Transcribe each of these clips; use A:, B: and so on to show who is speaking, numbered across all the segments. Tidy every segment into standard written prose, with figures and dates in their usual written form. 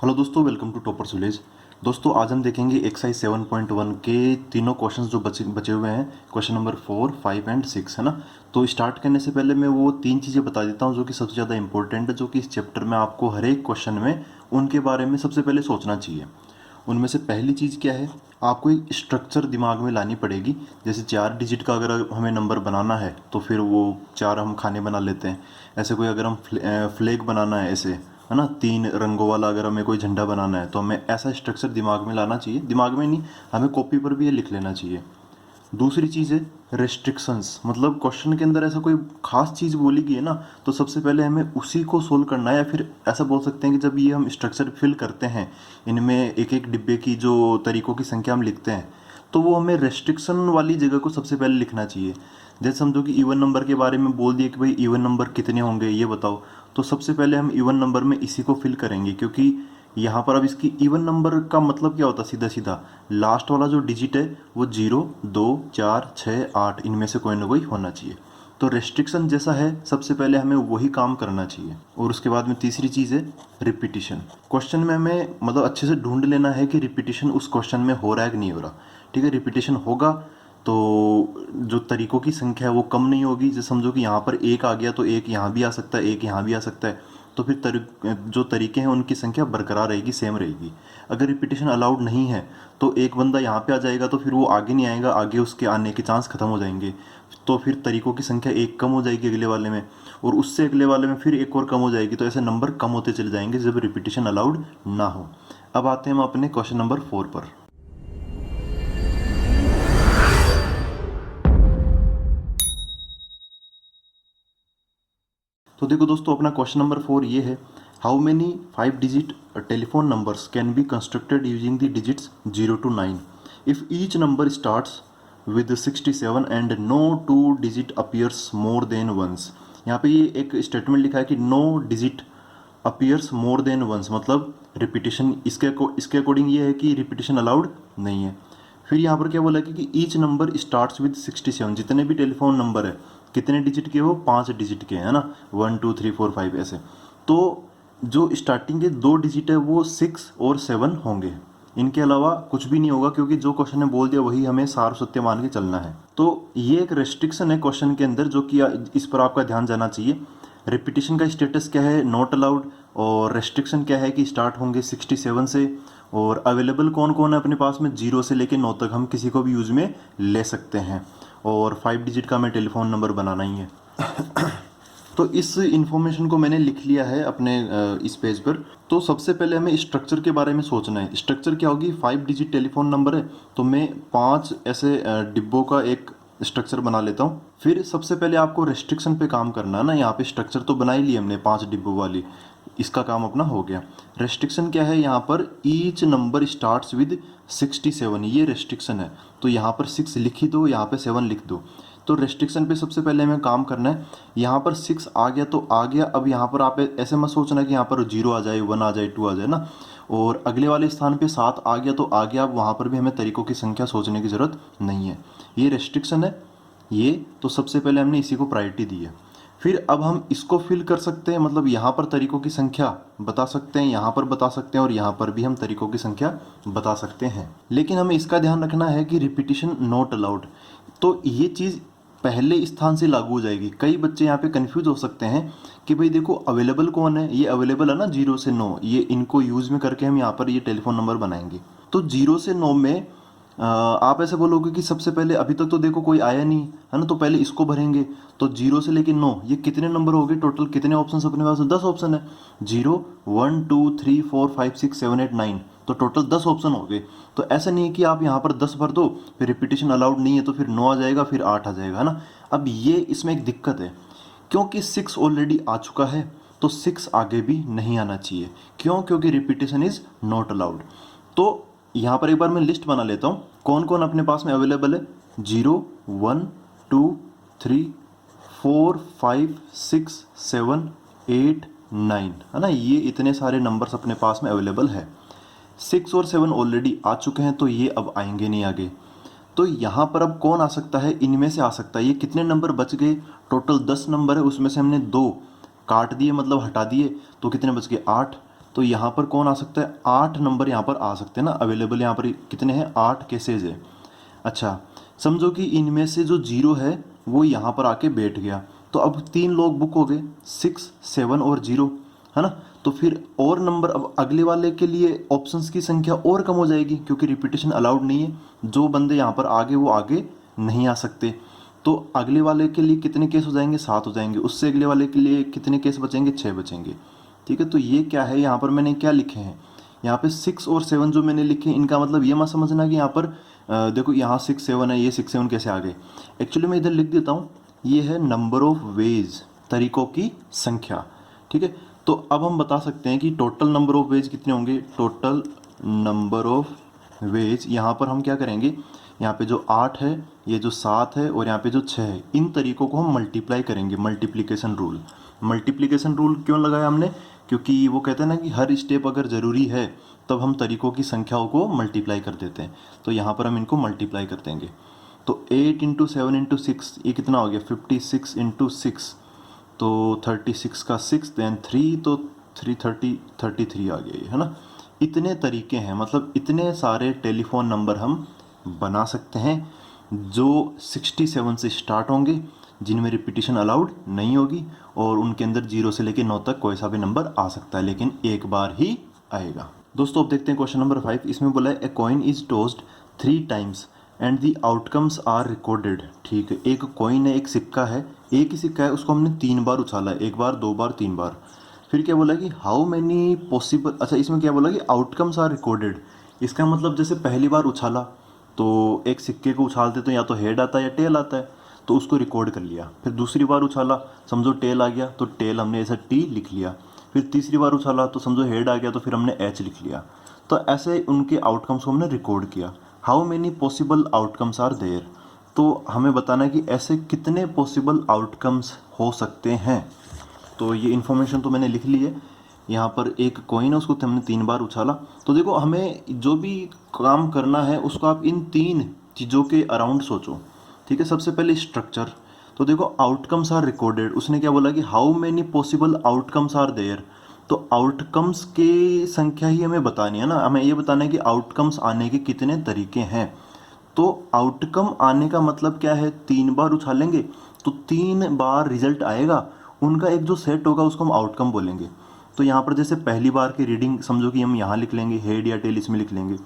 A: Hello दोस्तों, welcome to toppers village. दोस्तों आज हम देखेंगे एक्सरसाइज 7.1 के तीनों क्वेश्चंस जो बचे बचे हुए हैं, क्वेश्चन नंबर 4, 5 एंड 6, है ना। तो स्टार्ट करने से पहले मैं वो तीन चीज़ें बता देता हूँ जो कि सबसे ज़्यादा इंपॉर्टेंट है, जो कि इस चैप्टर में आपको हर एक क्वेश्चन में उनके बारे में सबसे पहले सोचना चाहिए। उनमें से पहली चीज़ क्या है, आपको एक स्ट्रक्चर दिमाग में लानी पड़ेगी। जैसे 4 डिजिट का अगर हमें नंबर बनाना है तो फिर वो 4 हम खाने बना लेते हैं। ऐसे कोई अगर हम फ्लैग बनाना है, ऐसे है ना, 3 रंगों वाला अगर हमें कोई झंडा बनाना है तो हमें ऐसा स्ट्रक्चर दिमाग में लाना चाहिए। दिमाग में नहीं, हमें कॉपी पर भी ये लिख लेना चाहिए। दूसरी चीज़ है रेस्ट्रिक्शंस, मतलब क्वेश्चन के अंदर ऐसा कोई खास चीज़ बोली गई है ना, तो सबसे पहले हमें उसी को सोल्व करना है। या फिर ऐसा बोल सकते हैं कि जब ये हम स्ट्रक्चर फिल करते हैं, इनमें एक एक डिब्बे की जो तरीकों की संख्या हम लिखते हैं, तो वो हमें रेस्ट्रिक्शन वाली जगह को सबसे पहले लिखना चाहिए। जैसे समझो कि इवन नंबर के बारे में बोल दिया कि भाई इवन नंबर कितने होंगे ये बताओ, तो सबसे पहले हम इवन नंबर में इसी को फिल करेंगे, क्योंकि यहाँ पर अब इसकी इवन नंबर का मतलब क्या होता है, सीधा सीधा लास्ट वाला जो डिजिट है वो 0, 2, 4, 6, 8 इनमें से कोई ना कोई होना चाहिए। तो रेस्ट्रिक्शन जैसा है, सबसे पहले हमें वही काम करना चाहिए। और उसके बाद में तीसरी चीज़ है रिपीटिशन। क्वेश्चन में हमें मतलब अच्छे से ढूंढ लेना है कि रिपीटिशन उस क्वेश्चन में हो रहा है कि नहीं हो रहा। ठीक है, रिपीटिशन होगा तो जो तरीकों की संख्या है वो कम नहीं होगी। जैसे समझो कि यहाँ पर एक आ गया तो एक यहाँ भी आ सकता है, एक यहाँ भी आ सकता है, तो फिर जो तरीके हैं उनकी संख्या बरकरार रहेगी, सेम रहेगी। अगर रिपीटिशन अलाउड नहीं है तो एक बंदा यहाँ पे आ जाएगा तो फिर वो आगे नहीं आएगा, आगे उसके आने के चांस खत्म हो जाएंगे। तो फिर तरीकों की संख्या एक कम हो जाएगी अगले वाले में, और उससे अगले वाले में फिर एक और कम हो जाएगी। तो ऐसे नंबर कम होते चले जाएंगे जब रिपीटिशन अलाउड ना हो। अब आते हैं हम अपने क्वेश्चन नंबर 4 पर। तो देखो दोस्तों, अपना क्वेश्चन नंबर 4 ये है, how many 5 digit telephone numbers can be constructed using the digits 0 to 9 if each number starts with 67 and no 2 digit appears more than once. यहाँ पे ये एक स्टेटमेंट लिखा है कि no digit appears more than once, मतलब repetition इसके according ये है कि रिपीटिशन अलाउड नहीं है। फिर यहाँ पर क्या बोला कि ईच नंबर स्टार्ट्स विद 67, जितने भी टेलीफोन नंबर है कितने डिजिट के, हो 5 डिजिट के, है ना, 1 2 3 4 5 ऐसे। तो जो स्टार्टिंग के 2 डिजिट है वो 6 और 7 होंगे, इनके अलावा कुछ भी नहीं होगा, क्योंकि जो क्वेश्चन ने बोल दिया वही हमें सार सत्य मान के चलना है। तो ये एक रेस्ट्रिक्शन है क्वेश्चन के अंदर, जो कि इस पर आपका ध्यान जाना चाहिए। रिपीटिशन का स्टेटस क्या है, नॉट अलाउड, और रेस्ट्रिक्शन क्या है कि स्टार्ट होंगे 67 से, और अवेलेबल कौन कौन है अपने पास में, 0 से लेकर 9 तक हम किसी को भी यूज़ में ले सकते हैं, और 5 डिजिट का हमें टेलीफोन नंबर बनाना ही है। तो इस इंफॉर्मेशन को मैंने लिख लिया है अपने इस पेज पर। तो सबसे पहले हमें स्ट्रक्चर के बारे में सोचना है। स्ट्रक्चर क्या होगी, 5 डिजिट टेलीफोन नंबर है तो मैं 5 ऐसे डिब्बों का एक स्ट्रक्चर बना लेता हूँ। फिर सबसे पहले आपको रेस्ट्रिक्शन पे काम करना है ना। यहाँ पे स्ट्रक्चर तो बना ही लिया हमने 5 डिब्बों वाली, इसका काम अपना हो गया। रेस्ट्रिक्शन क्या है, यहाँ पर ईच नंबर स्टार्ट्स विद 67, ये रेस्ट्रिक्शन है। तो यहाँ पर 6 लिख ही दो, यहाँ पे 7 लिख दो। तो रेस्ट्रिक्शन पे सबसे पहले हमें काम करना है। यहाँ पर 6 आ गया तो आ गया। अब यहाँ पर आप ऐसे मत सोचना कि यहाँ पर 0 आ जाए, 1 आ जाए, 2 आ जाए ना। और अगले वाले स्थान पे 7 आ गया तो आ गया। अब वहाँ पर भी हमें तरीकों की संख्या सोचने की ज़रूरत नहीं है, ये रेस्ट्रिक्शन है ये। तो सबसे पहले हमने इसी को प्रायोरिटी दी है। फिर अब हम इसको फिल कर सकते हैं, मतलब यहाँ पर तरीकों की संख्या बता सकते हैं, यहाँ पर बता सकते हैं, और यहाँ पर भी हम तरीकों की संख्या बता सकते हैं। लेकिन हमें इसका ध्यान रखना है कि रिपीटिशन नॉट अलाउड। तो ये चीज़ पहले स्थान से लागू हो जाएगी। कई बच्चे यहाँ पे कंफ्यूज हो सकते हैं कि भाई देखो अवेलेबल कौन है, ये अवेलेबल है ना 0 से 9, ये इनको यूज़ में करके हम यहाँ पर ये टेलीफोन नंबर बनाएंगे। तो 0 से 9 में आप ऐसे बोलोगे कि सबसे पहले अभी तक तो देखो कोई आया नहीं है ना, तो पहले इसको भरेंगे। तो 0 से लेके 9 ये कितने नंबर हो गए, टोटल कितने ऑप्शन अपने पास, 10 ऑप्शन है। 0 1 2 3 4 5 6 7 8 9, तो टोटल 10 ऑप्शन हो गए। तो ऐसा नहीं है कि आप यहाँ पर 10 भर दो फिर रिपीटिशन अलाउड नहीं है तो फिर 9 आ जाएगा, फिर 8 आ जाएगा, है ना। अब ये इसमें एक दिक्कत है, क्योंकि 6 ऑलरेडी आ चुका है तो 6 आगे भी नहीं आना चाहिए। क्यों, क्योंकि रिपीटिशन इज नॉट अलाउड। तो यहाँ पर एक बार मैं लिस्ट बना लेता हूँ कौन कौन अपने पास में अवेलेबल है। 0 1 2 3 4 5 6 7 8 9, है ना, ये इतने सारे नंबर्स अपने पास में अवेलेबल है। 6 और 7 ऑलरेडी आ चुके हैं तो ये अब आएंगे नहीं आगे। तो यहाँ पर अब कौन आ सकता है, इनमें से आ सकता है। ये कितने नंबर बच गए, टोटल 10 नंबर है, उसमें से हमने 2 काट दिए, मतलब हटा दिए, तो कितने बच गए 8। तो यहाँ पर कौन आ सकता है, 8 नंबर यहाँ पर आ सकते हैं ना अवेलेबल। यहाँ पर कितने हैं, 8 केसेज है। अच्छा, समझो कि इनमें से जो 0 है वो यहाँ पर आके बैठ गया, तो अब 3 लोग बुक हो गए, 6, 7 और 0, है ना। तो फिर और नंबर, अब अगले वाले के लिए ऑप्शंस की संख्या और कम हो जाएगी क्योंकि रिपीटेशन अलाउड नहीं है। जो बंदे यहाँ पर आगे वो आगे नहीं आ सकते। तो अगले वाले के लिए कितने केस हो जाएंगे, 7 हो जाएंगे। उससे अगले वाले के लिए कितने केस बचेंगे, 6 बचेंगे। ठीक है, तो ये क्या है, यहाँ पर मैंने क्या लिखे हैं, यहाँ पे 6 और 7 जो मैंने लिखे हैं, इनका मतलब ये मत समझना कि यहाँ पर देखो यहाँ 6, 7 है, ये 6, 7 कैसे आ गए। एक्चुअली मैं इधर लिख देता हूँ, ये है नंबर ऑफ वेज, तरीकों की संख्या। ठीक है, तो अब हम बता सकते हैं कि टोटल नंबर ऑफ वेज कितने होंगे। टोटल नंबर ऑफ वेज, यहाँ पर हम क्या करेंगे, यहाँ पे जो 8 है, ये जो 7 है और यहाँ पे जो 6 है, इन तरीकों को हम मल्टीप्लाई करेंगे। मल्टीप्लिकेशन रूल, मल्टीप्लिकेशन रूल क्यों लगाया हमने, क्योंकि वो कहते हैं ना कि हर स्टेप अगर ज़रूरी है तब हम तरीकों की संख्याओं को मल्टीप्लाई कर देते हैं। तो यहाँ पर हम इनको मल्टीप्लाई कर देंगे। तो 8 × 7 × 6 ये कितना हो गया, 56 × 6, तो 36 का 6 देन 3, तो 330 33 आ गया ये, है ना। इतने तरीके हैं, मतलब इतने सारे टेलीफोन नंबर हम बना सकते हैं जो 67 से स्टार्ट होंगे, जिनमें रिपीटिशन अलाउड नहीं होगी, और उनके अंदर 0 से लेकर 9 तक कोई सा भी नंबर आ सकता है, लेकिन एक बार ही आएगा। दोस्तों अब देखते हैं क्वेश्चन नंबर 5। इसमें बोला है a coin is tossed 3 times and the outcomes are recorded. ठीक है, एक कॉइन है, एक सिक्का है, एक ही सिक्का है, उसको हमने 3 बार उछाला है, 1 बार, 2 बार, 3 बार। फिर क्या बोला कि हाउ मैनी पॉसिबल, अच्छा इसमें क्या बोला कि आउटकम्स आर रिकॉर्डेड। इसका मतलब जैसे पहली बार उछाला तो एक सिक्के को उछालते तो या तो हेड आता है या टेल आता है, तो उसको रिकॉर्ड कर लिया। फिर दूसरी बार उछाला, समझो टेल आ गया तो टेल हमने ऐसा टी लिख लिया। फिर तीसरी बार उछाला तो समझो हेड आ गया तो फिर हमने एच लिख लिया। तो ऐसे उनके आउटकम्स को हमने रिकॉर्ड किया। How many possible outcomes are there, तो हमें बताना है कि ऐसे कितने पॉसिबल आउटकम्स हो सकते हैं। तो ये इन्फॉर्मेशन तो मैंने लिख ली है। यहाँ पर एक कॉइन है, उसको हमने 3 बार उछाला। तो देखो हमें जो भी काम करना है उसको आप इन 3 चीज़ों के अराउंड सोचो। ठीक है, सबसे पहले स्ट्रक्चर। तो देखो आउटकम्स आर रिकॉर्डेड, उसने क्या बोला कि how many possible outcomes are there. तो आउटकम्स की संख्या ही हमें बतानी है ना, हमें ये बताना है कि आउटकम्स आने के कितने तरीके हैं। तो आउटकम आने का मतलब क्या है, 3 बार उछालेंगे तो 3 बार रिजल्ट आएगा, उनका एक जो सेट होगा उसको हम आउटकम बोलेंगे। तो यहाँ पर जैसे पहली बार की रीडिंग समझो कि हम यहाँ लिख लेंगे, हेड या टेल इसमें लिख लेंगे।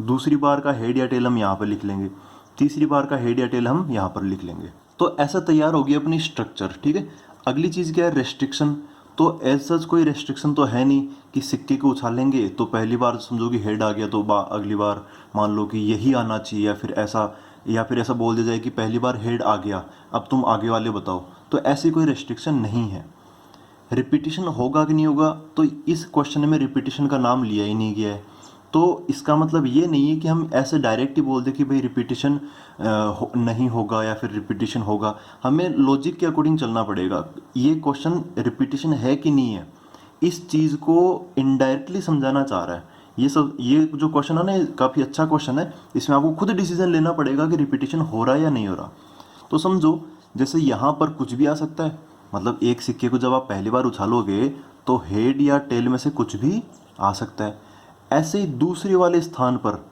A: दूसरी बार का हेड या टेल हम यहाँ पर लिख लेंगे। तीसरी बार का हेड या टेल हम यहाँ पर लिख लेंगे। तो ऐसा तैयार होगी अपनी स्ट्रक्चर। ठीक है, अगली चीज़ क्या है, रेस्ट्रिक्शन। तो ऐसा कोई रेस्ट्रिक्शन तो है नहीं कि सिक्के को उछालेंगे तो पहली बार समझो कि हेड आ गया तो अगली बार मान लो कि यही आना चाहिए, या फिर ऐसा बोल दिया जाए कि पहली बार हेड आ गया, अब तुम आगे वाले बताओ। तो ऐसी कोई रेस्ट्रिक्शन नहीं है। रिपीटिशन होगा कि नहीं होगा, तो इस क्वेश्चन में रिपीटिशन का नाम लिया ही नहीं गया है। तो इसका मतलब ये नहीं है कि हम ऐसे डायरेक्ट ही बोल दें कि भाई रिपीटिशन नहीं होगा या फिर रिपीटिशन होगा। हमें लॉजिक के अकॉर्डिंग चलना पड़ेगा। ये क्वेश्चन रिपीटिशन है कि नहीं है, इस चीज़ को इनडायरेक्टली समझाना चाह रहा है। ये जो क्वेश्चन है ना, काफ़ी अच्छा क्वेश्चन है। इसमें आपको खुद डिसीजन लेना पड़ेगा कि रिपीटिशन हो रहा है या नहीं हो रहा। तो समझो जैसे यहाँ पर कुछ भी आ सकता है, मतलब एक सिक्के को जब आप पहली बार उछालोगे तो हेड या टेल में से कुछ भी आ सकता है। ऐसे ही दूसरे वाले स्थान पर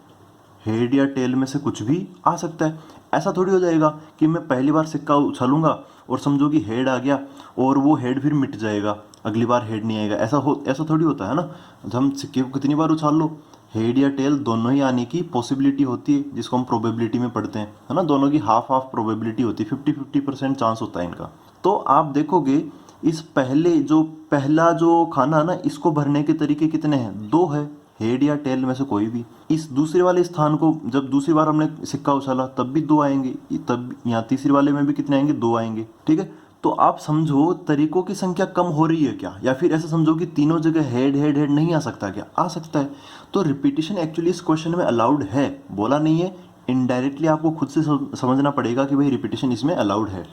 A: हेड या टेल में से कुछ भी आ सकता है। ऐसा थोड़ी हो जाएगा कि मैं पहली बार सिक्का उछालूंगा और समझो कि हेड आ गया और वो हेड फिर मिट जाएगा, अगली बार हेड नहीं आएगा। ऐसा थोड़ी होता है ना। हम सिक्के को कितनी बार उछाल लो, हेड या टेल दोनों ही आने की पॉसिबिलिटी होती है, जिसको हम प्रोबेबिलिटी में पढ़ते हैं, है ना। दोनों की हाफ हाफ प्रोबेबिलिटी होती है, 50-50% चांस होता है इनका। तो आप देखोगे इस पहला जो खाना है ना, इसको भरने के तरीके कितने हैं, 2 है, हेड या टेल में से कोई भी। इस दूसरे वाले स्थान को जब दूसरी बार हमने सिक्का उछाला तब भी 2 आएंगे, तब यहाँ तीसरे वाले में भी कितने आएंगे, 2 आएंगे। ठीक है, तो आप समझो तरीकों की संख्या कम हो रही है क्या, या फिर ऐसा समझो कि तीनों जगह हेड हेड हेड नहीं आ सकता क्या, आ सकता है। तो रिपीटिशन एक्चुअली इस क्वेश्चन में अलाउड है, बोला नहीं है, इनडायरेक्टली आपको खुद से समझना पड़ेगा कि भाई रिपीटिशन इसमें अलाउड है।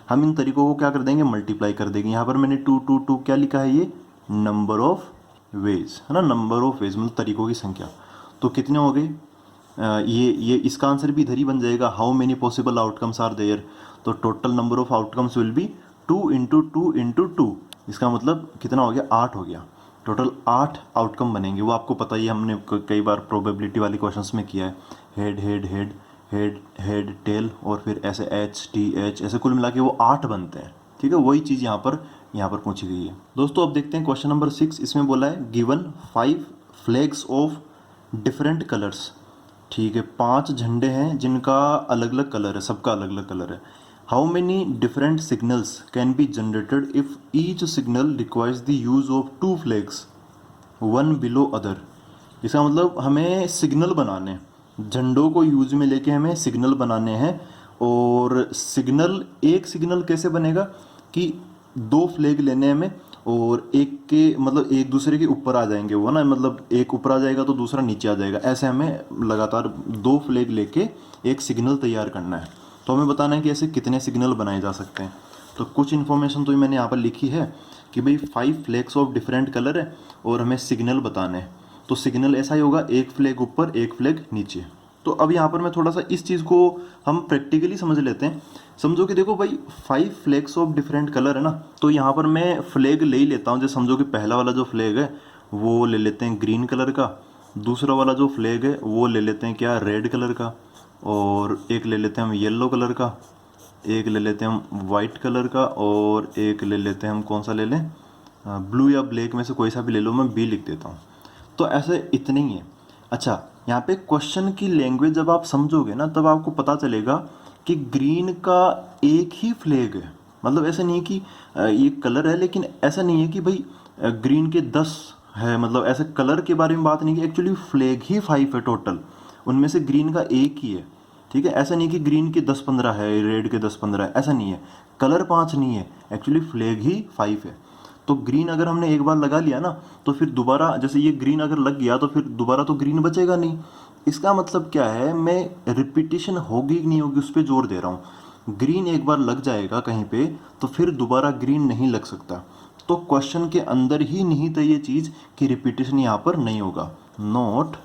A: हम इन तरीकों को क्या कर देंगे, मल्टीप्लाई कर देंगे। यहाँ पर मैंने 2 2 2 क्या लिखा है, ये नंबर ऑफ वेज, है ना, नंबर ऑफ वेज मतलब तरीकों की संख्या। तो कितने हो गए, ये इसका आंसर भी इधर ही बन जाएगा, how many possible outcomes are there. तो total number of outcomes will be 2 × 2 × 2। इसका मतलब कितना हो गया, 8 हो गया। टोटल 8 आउटकम बनेंगे। वो आपको पता ही है, हमने कई बार प्रोबेबिलिटी वाले क्वेश्चंस में किया है। Head head head head head tail और फिर ऐसे एच टी एच, ऐसे कुल मिला के वो 8 बनते हैं। ठीक है, वही चीज़ यहाँ पर पूछी गई है। दोस्तों अब देखते हैं क्वेश्चन नंबर 6। इसमें बोला है given 5 flags of different colours. ठीक है, 5 झंडे हैं जिनका अलग अलग कलर है, सबका अलग अलग कलर है। How many different signals can be generated if each signal requires the use of 2 flags one below other. इसका मतलब हमें सिग्नल बनाने हैं, झंडों को यूज में लेके हमें सिग्नल बनाने हैं। और सिग्नल, एक सिग्नल कैसे बनेगा कि 2 फ्लैग लेने हैं हमें, और एक के मतलब एक दूसरे के ऊपर आ जाएंगे वो ना, मतलब एक ऊपर आ जाएगा तो दूसरा नीचे आ जाएगा, ऐसे हमें लगातार 2 फ्लैग लेके एक सिग्नल तैयार करना है। तो हमें बताना है कि ऐसे कितने सिग्नल बनाए जा सकते हैं। तो कुछ इन्फॉर्मेशन तो मैंने यहाँ पर लिखी है कि भाई 5 फ्लैग्स ऑफ डिफरेंट कलर है और हमें सिग्नल बताने हैं। तो सिग्नल ऐसा ही होगा, एक फ्लैग ऊपर एक फ्लैग नीचे। तो अब यहाँ पर मैं थोड़ा सा इस चीज़ को हम प्रैक्टिकली समझ लेते हैं। समझो कि देखो भाई 5 फ्लैग्स ऑफ डिफरेंट कलर है ना, तो यहाँ पर मैं फ्लैग ले ही लेता हूँ। जैसे समझो कि पहला वाला जो फ्लैग है वो ले लेते हैं ग्रीन कलर का, दूसरा वाला जो फ्लैग है वो ले लेते हैं क्या, रेड कलर का, और एक ले लेते हैं हम येलो कलर का, एक ले लेते हैं हम वाइट कलर का, और एक ले लेते हैं हम कौन सा ले लें, ब्लू या ब्लैक में से कोई सा भी ले लो, मैं बी लिख देता हूँ। तो ऐसे इतने ही है। अच्छा, यहाँ पे क्वेश्चन की लैंग्वेज जब आप समझोगे ना तब आपको पता चलेगा कि ग्रीन का एक ही फ्लैग है। मतलब ऐसा नहीं है कि ये कलर है, लेकिन ऐसा नहीं है कि भाई ग्रीन के 10 है, मतलब ऐसे कलर के बारे में बात नहीं की, एक्चुअली फ्लैग ही 5 है टोटल, उनमें से ग्रीन का एक ही है। ठीक है, ऐसा नहीं कि ग्रीन के 10-15 है, रेड के 10-15 है, ऐसा नहीं है। कलर 5 नहीं है, एक्चुअली फ्लैग ही 5 है। तो ग्रीन अगर हमने एक बार लगा लिया ना तो फिर दोबारा, जैसे ये ग्रीन अगर लग गया तो फिर दोबारा तो ग्रीन बचेगा नहीं। इसका मतलब क्या है, मैं रिपीटिशन होगी कि नहीं होगी उस पर जोर दे रहा हूँ। ग्रीन एक बार लग जाएगा कहीं पे तो फिर दोबारा ग्रीन नहीं लग सकता। तो क्वेश्चन के अंदर ही निहित है ये चीज़ कि रिपीटिशन यहाँ पर नहीं होगा। Not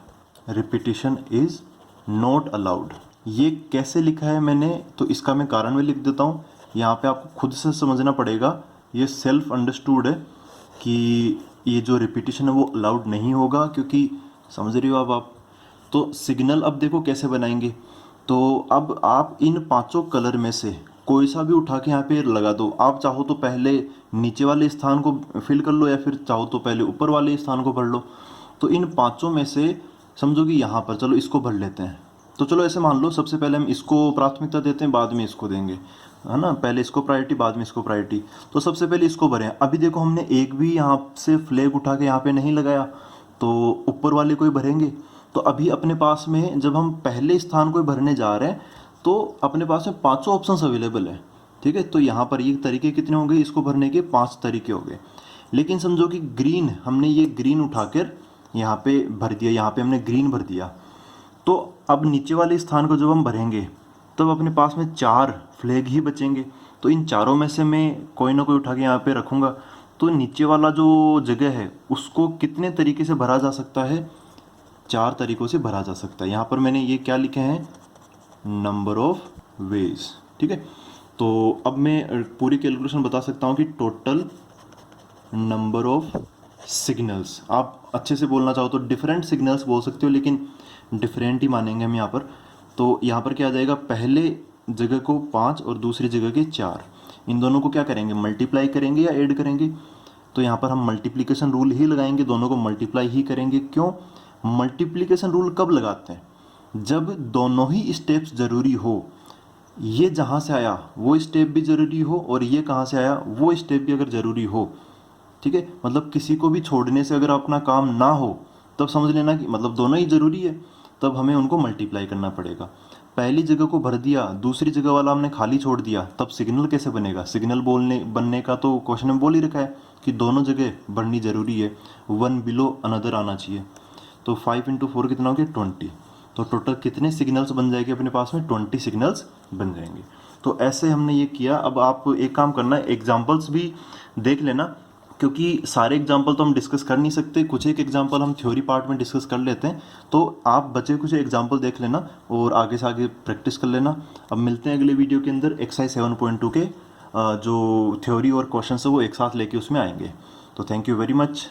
A: repetition is not allowed. ये कैसे लिखा है मैंने, तो इसका मैं कारण में लिख देता हूँ। यहाँ पे आपको खुद से समझना पड़ेगा, ये सेल्फ अंडरस्टूड है कि ये जो रिपीटिशन है वो अलाउड नहीं होगा, क्योंकि समझ रही हो अब आप। तो सिग्नल अब देखो कैसे बनाएंगे। तो अब आप इन 5 कलर में से कोई सा भी उठा के यहाँ पे लगा दो। आप चाहो तो पहले नीचे वाले स्थान को फिल कर लो, या फिर चाहो तो पहले ऊपर वाले स्थान को भर लो। तो इन 5 में से समझो कि यहाँ पर चलो इसको भर लेते हैं। तो चलो ऐसे मान लो सबसे पहले हम इसको प्राथमिकता देते हैं, बाद में इसको देंगे, है ना, पहले इसको प्रायोरिटी बाद में इसको प्रायोरिटी। तो सबसे पहले इसको भरें। अभी देखो हमने एक भी यहाँ से फ्लैग उठा के यहाँ पे नहीं लगाया, तो ऊपर वाले को ही भरेंगे। तो अभी अपने पास में जब हम पहले स्थान को भरने जा रहे हैं तो अपने पास में 5 ऑप्शंस अवेलेबल है। ठीक है, तो यहाँ पर ये तरीके कितने हो गए इसको भरने के, 5 तरीके हो गए। लेकिन समझो कि ग्रीन, हमने ये ग्रीन उठाकर यहाँ पे भर दिया, यहाँ पे हमने ग्रीन भर दिया। तो अब नीचे वाले स्थान को जब हम भरेंगे तब अपने पास में 4 फ्लैग ही बचेंगे। तो इन चारों में से मैं कोई ना कोई उठा के यहाँ पे रखूँगा। तो नीचे वाला जो जगह है उसको कितने तरीके से भरा जा सकता है, 4 तरीकों से भरा जा सकता है। यहाँ पर मैंने ये क्या लिखे हैं, नंबर ऑफ वेज। ठीक है, तो अब मैं पूरी कैलकुलेशन बता सकता हूँ कि टोटल नंबर ऑफ सिग्नल्स, आप अच्छे से बोलना चाहो तो डिफरेंट सिग्नल्स बोल सकते हो, लेकिन डिफरेंट ही मानेंगे हम यहाँ पर। तो यहाँ पर क्या आ जाएगा, पहले जगह को 5 और दूसरी जगह के 4, इन दोनों को क्या करेंगे, मल्टीप्लाई करेंगे या ऐड करेंगे। तो यहाँ पर हम मल्टीप्लिकेशन रूल ही लगाएंगे, दोनों को मल्टीप्लाई ही करेंगे। क्यों मल्टीप्लिकेशन रूल कब लगाते हैं, जब दोनों ही स्टेप्स ज़रूरी हो। ये जहाँ से आया वो स्टेप भी ज़रूरी हो, और ये कहाँ से आया वो स्टेप भी अगर ज़रूरी हो। ठीक है, मतलब किसी को भी छोड़ने से अगर अपना काम ना हो तब समझ लेना कि मतलब दोनों ही ज़रूरी है, तब हमें उनको मल्टीप्लाई करना पड़ेगा। पहली जगह को भर दिया, दूसरी जगह वाला हमने खाली छोड़ दिया, तब सिग्नल कैसे बनेगा। सिग्नल बनने का तो क्वेश्चन में बोल ही रखा है कि दोनों जगह भरनी ज़रूरी है, वन बिलो अनदर आना चाहिए। तो 5 × 4 कितना हो गया, 20। तो टोटल कितने सिग्नल्स बन जाएंगे अपने पास में, 20 सिग्नल्स बन जाएंगे। तो ऐसे हमने ये किया। अब आप एक काम करना है, एग्जाम्पल्स भी देख लेना, क्योंकि सारे एग्जाम्पल तो हम डिस्कस कर नहीं सकते, कुछ एक एग्जाम्पल हम थ्योरी पार्ट में डिस्कस कर लेते हैं। तो आप बचे कुछ एग्जाम्पल देख लेना और आगे से आगे प्रैक्टिस कर लेना। अब मिलते हैं अगले वीडियो के अंदर, एक्सरसाइज 7.2 के जो थ्योरी और क्वेश्चन है वो एक साथ लेके उसमें आएंगे। तो थैंक यू वेरी मच।